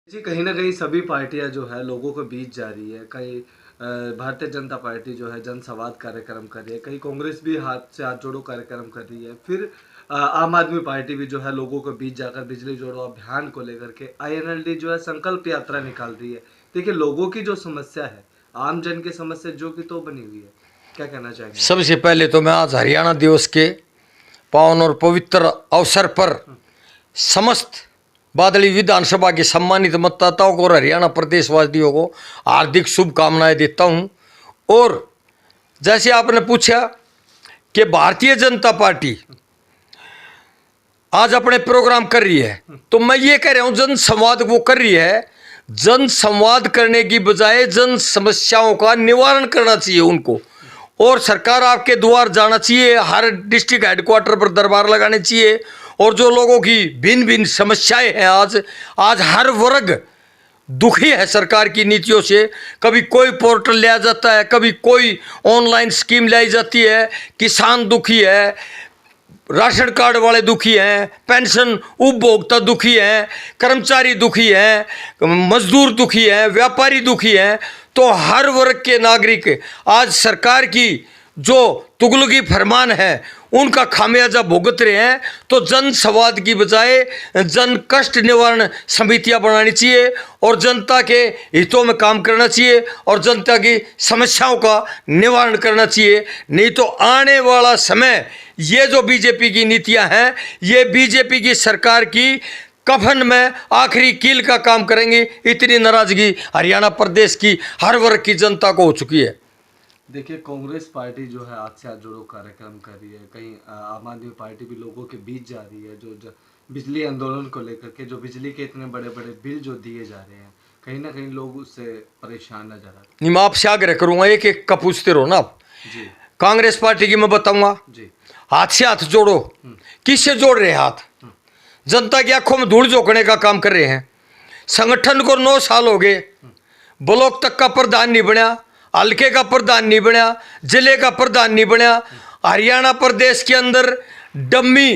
जी, कहीं न कहीं सभी पार्टियाँ जो है लोगों के बीच जा रही है। कहीं भारतीय जनता पार्टी जो है जनसंवाद कार्यक्रम कर रही है, कहीं कांग्रेस भी हाथ से हाथ जोड़ो कार्यक्रम कर रही है। फिर आम आदमी पार्टी भी जो है लोगों के बीच जाकर बिजली जोड़ो अभियान को लेकर के आईएनएलडी जो है संकल्प यात्रा निकाल रही है। देखिए, लोगों की जो समस्या है, आम जन की समस्या जो कि तो बनी हुई है। क्या कहना चाहेंगे? सबसे पहले तो मैं आज हरियाणा दिवस के पावन और पवित्र अवसर पर समस्त बादली विधानसभा के सम्मानित मतदाताओं को और हरियाणा प्रदेशवासियों को हार्दिक शुभकामनाएं देता हूं। और जैसे आपने पूछा कि भारतीय जनता पार्टी आज अपने प्रोग्राम कर रही है, तो मैं ये कह रहा हूं जन संवाद वो कर रही है। जन संवाद करने की बजाय जन समस्याओं का निवारण करना चाहिए उनको, और सरकार आपके द्वार जाना चाहिए, हर डिस्ट्रिक्ट हेडक्वार्टर पर दरबार लगाने चाहिए। और जो लोगों की भिन्न भिन्न समस्याएं हैं, आज हर वर्ग दुखी है सरकार की नीतियों से। कभी कोई पोर्टल लिया जाता है, कभी कोई ऑनलाइन स्कीम लाई जाती है, किसान दुखी है, राशन कार्ड वाले दुखी हैं, पेंशन उपभोक्ता दुखी हैं, कर्मचारी दुखी हैं, मजदूर दुखी हैं, व्यापारी दुखी हैं। तो हर वर्ग के नागरिक आज सरकार की जो तुगलकी फरमान है उनका खामियाजा भुगत रहे हैं। तो जन संवाद की बजाय जन कष्ट निवारण समितियां बनानी चाहिए और जनता के हितों में काम करना चाहिए और जनता की समस्याओं का निवारण करना चाहिए। नहीं तो आने वाला समय ये जो बीजेपी की नीतियां हैं, ये बीजेपी की सरकार की कफन में आखिरी कील का काम करेंगी। इतनी नाराजगी हरियाणा प्रदेश की हर वर्ग की जनता को हो चुकी है। देखिए, कांग्रेस पार्टी जो है हाथ से हाथ जोड़ो कार्यक्रम कर रही है। कहीं आम आदमी पार्टी भी लोगों के बीच जा रही है। जो बिजली आंदोलन को लेकर के, जो बिजली के इतने बड़े बड़े बिल जो दिए जा रहे हैं, कहीं ना कहीं लोग उससे परेशान नजर आ रहे नहीं, मैं आपसे आग्रह करूंगा, एक एक का पूछते रहो ना आप। जी कांग्रेस पार्टी की मैं बताऊंगा, जी। हाथ से हाथ जोड़ो। किससे जोड़ रहे हैं हाथ? जनता की आंखों में धूल झोंकने का काम कर रहे हैं। संगठन को 9 साल हो गए, ब्लॉक तक का प्रधान नहीं बनया, हल्के का प्रधान नहीं बनया, जिले का प्रधान नहीं बनया। हरियाणा प्रदेश के अंदर डम्मी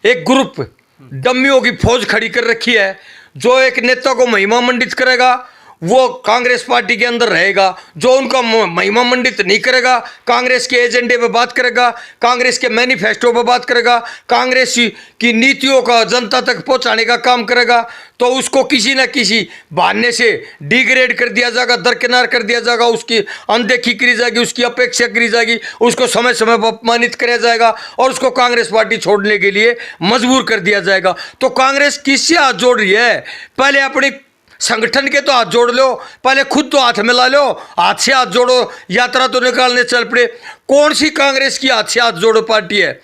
एक ग्रुप, डम्मियों की फौज खड़ी कर रखी है। जो एक नेता को महिमा मंडित करेगा वो कांग्रेस पार्टी के अंदर रहेगा, जो उनका महिमा मंडित नहीं करेगा कांग्रेस के एजेंडे पे बात करेगा, कांग्रेस के मैनिफेस्टो पे बात करेगा, कांग्रेस की नीतियों का जनता तक पहुंचाने का काम करेगा, तो उसको किसी न किसी बहाने से डिग्रेड कर दिया जाएगा, दरकिनार कर दिया जाएगा, उसकी अनदेखी करी जाएगी, उसकी अपेक्षा करी जाएगी, उसको समय समय पर अपमानित किया जाएगा और उसको कांग्रेस पार्टी छोड़ने के लिए मजबूर कर दिया जाएगा। तो कांग्रेस किससे हाथ जोड़ रही है? पहले अपनी संगठन के तो हाथ जोड़ लो, पहले खुद तो हाथ मिला लो। हाथ से हाथ जोड़ो यात्रा तो निकालने चल पड़े। कौन सी कांग्रेस की हाथ से हाथ जोड़ो पार्टी है?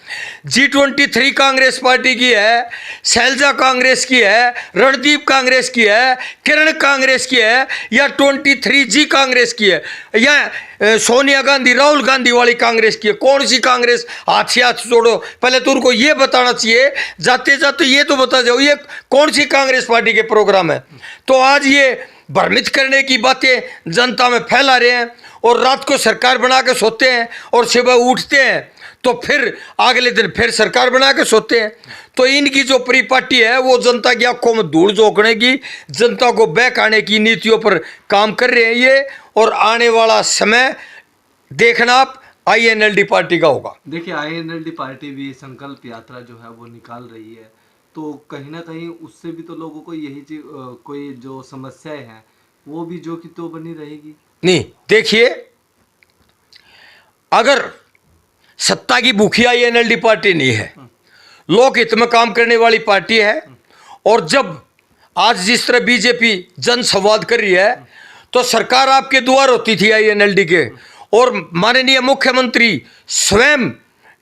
G23 कांग्रेस पार्टी की है, शैलजा कांग्रेस की है, रणदीप कांग्रेस की है, किरण कांग्रेस की है, या 23G कांग्रेस की है, या सोनिया गांधी राहुल गांधी वाली कांग्रेस की है? कौन सी कांग्रेस? हाथ से हाथ जोड़ो। पहले तो उनको ये बताना चाहिए, जाते जाते ये तो बता जाओ ये कौन सी कांग्रेस पार्टी के प्रोग्राम है। तो आज ये भ्रमित करने की बातें जनता में फैला रहे हैं और रात को सरकार बना के सोते हैं और सुबह उठते हैं तो फिर अगले दिन फिर सरकार बना के सोते हैं। तो इनकी जो परिपाटी है वो जनता की आंखों में धूल झोंकने की, जनता को बहकाने की नीतियों पर काम कर रहे हैं ये। और आने वाला समय देखना आप आईएनएलडी पार्टी का होगा। देखिए, आईएनएलडी पार्टी भी संकल्प यात्रा जो है वो निकाल रही है। तो कहीं ना कहीं उससे भी तो लोगों को यही चीज कोई जो समस्याएं हैं वो भी जो कि तो बनी रहेगी। नहीं, देखिए, अगर सत्ता की भूखी आईएनएलडी पार्टी नहीं है, लोक हित में काम करने वाली पार्टी है। और जब आज जिस तरह बीजेपी जन संवाद कर रही है, तो सरकार आपके द्वार होती थी आईएनएलडी के, और माननीय मुख्यमंत्री स्वयं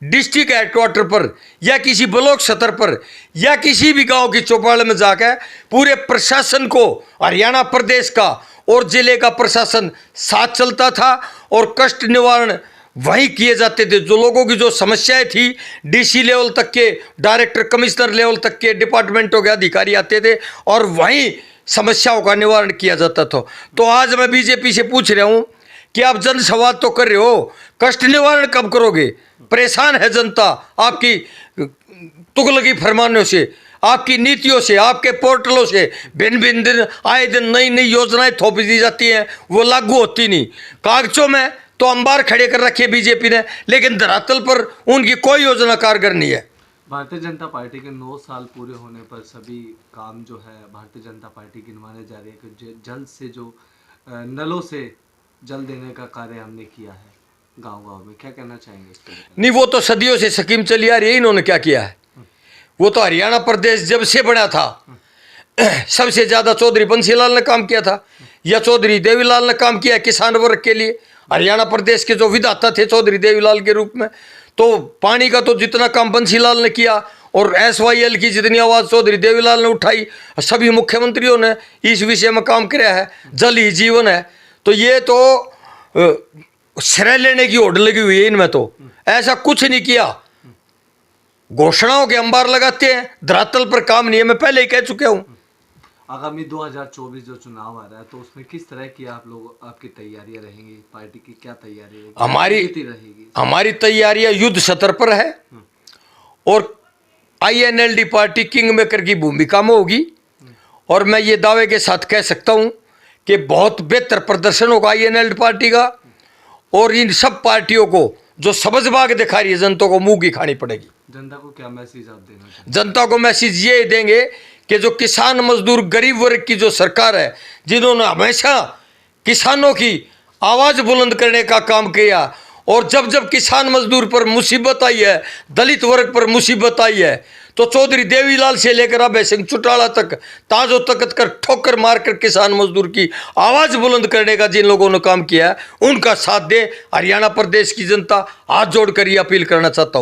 डिस्ट्रिक्ट हेडक्वार्टर पर या किसी ब्लॉक स्तर पर या किसी भी गांव की चौपाल में जाकर पूरे प्रशासन को, हरियाणा प्रदेश का और जिले का प्रशासन साथ चलता था और कष्ट निवारण वही किए जाते थे। जो लोगों की जो समस्याएं थी, डीसी लेवल तक के, डायरेक्टर कमिश्नर लेवल तक के डिपार्टमेंटों के अधिकारी आते थे और वहीं समस्याओं का निवारण किया जाता था। तो आज मैं बीजेपी से पूछ रहा हूं कि आप जन संवाद तो कर रहे हो, कष्ट निवारण कब करोगे? परेशान है जनता आपकी तुगलकी फरमानों से। आपकी नीतियों से, आपके पोर्टलों से भिन्न भिन्न दिन आए दिन नई नई योजनाएं थोप दी जाती हैं, वो लागू होती नहीं। कागजों में तो अंबार खड़े कर रखे बीजेपी ने, लेकिन धरातल पर उनकी कोई योजना कारगर नहीं है। भारतीय जनता पार्टी के 9 साल पूरे होने पर सभी काम जो है भारतीय जनता पार्टी गिनवाने जा रही है कि जल्द से जो नलों से जल देने का कार्य हमने किया है गांव-गांव में, क्या कहना चाहेंगे इसके लिए? नहीं, वो तो सदियों से स्कीम चली आ रही है, इन्होंने क्या किया है? वो तो हरियाणा प्रदेश जब से बना था सबसे ज्यादा चौधरी बंसीलाल ने काम किया था या चौधरी देवीलाल ने काम किया किसान वर्ग के लिए। हरियाणा प्रदेश के जो विधाता थे चौधरी देवीलाल के रूप में, तो पानी का तो जितना काम बंसीलाल ने किया और SYL की जितनी आवाज़ चौधरी देवीलाल ने उठाई, सभी मुख्यमंत्रियों ने इस विषय में काम किया है। जल ही जीवन है, तो ये तो श्रेय लेने की होड़ लगी हुई है इनमें, तो ऐसा कुछ नहीं किया। घोषणाओं के अंबार लगाते हैं, धरातल पर काम नहीं है। मैं पहले ही कह चुका हूं। आगामी 2024 जो चुनाव आ रहा है, तो उसमें किस तरह की आप लोग आपकी तैयारियां रहेंगी? पार्टी की क्या तैयारी रहेगी? हमारी तैयारियां युद्ध स्तर पर है और INLD पार्टी किंग मेकर की भूमिका में होगी। और मैं ये दावे के साथ कह सकता हूं कि बहुत बेहतर प्रदर्शन होगा INLD पार्टी का, और इन सब पार्टियों को जो सबजबाग दिखा रही है जनता को मुंह की खानी पड़ेगी। जनता को क्या मैसेज आप देना चाहेंगे? जनता को मैसेज ये देंगे कि जो किसान मजदूर गरीब वर्ग की जो सरकार है, जिन्होंने हमेशा किसानों की आवाज़ बुलंद करने का काम किया, और जब जब किसान मजदूर पर मुसीबत आई है, दलित वर्ग पर मुसीबत आई है, तो चौधरी देवीलाल से लेकर अभय सिंह चौटाला तक ताजो तकत कर ठोकर मारकर किसान मजदूर की आवाज़ बुलंद करने का जिन लोगों ने काम किया है, उनका साथ दे। हरियाणा प्रदेश की जनता हाथ जोड़कर ये अपील करना चाहता हूँ।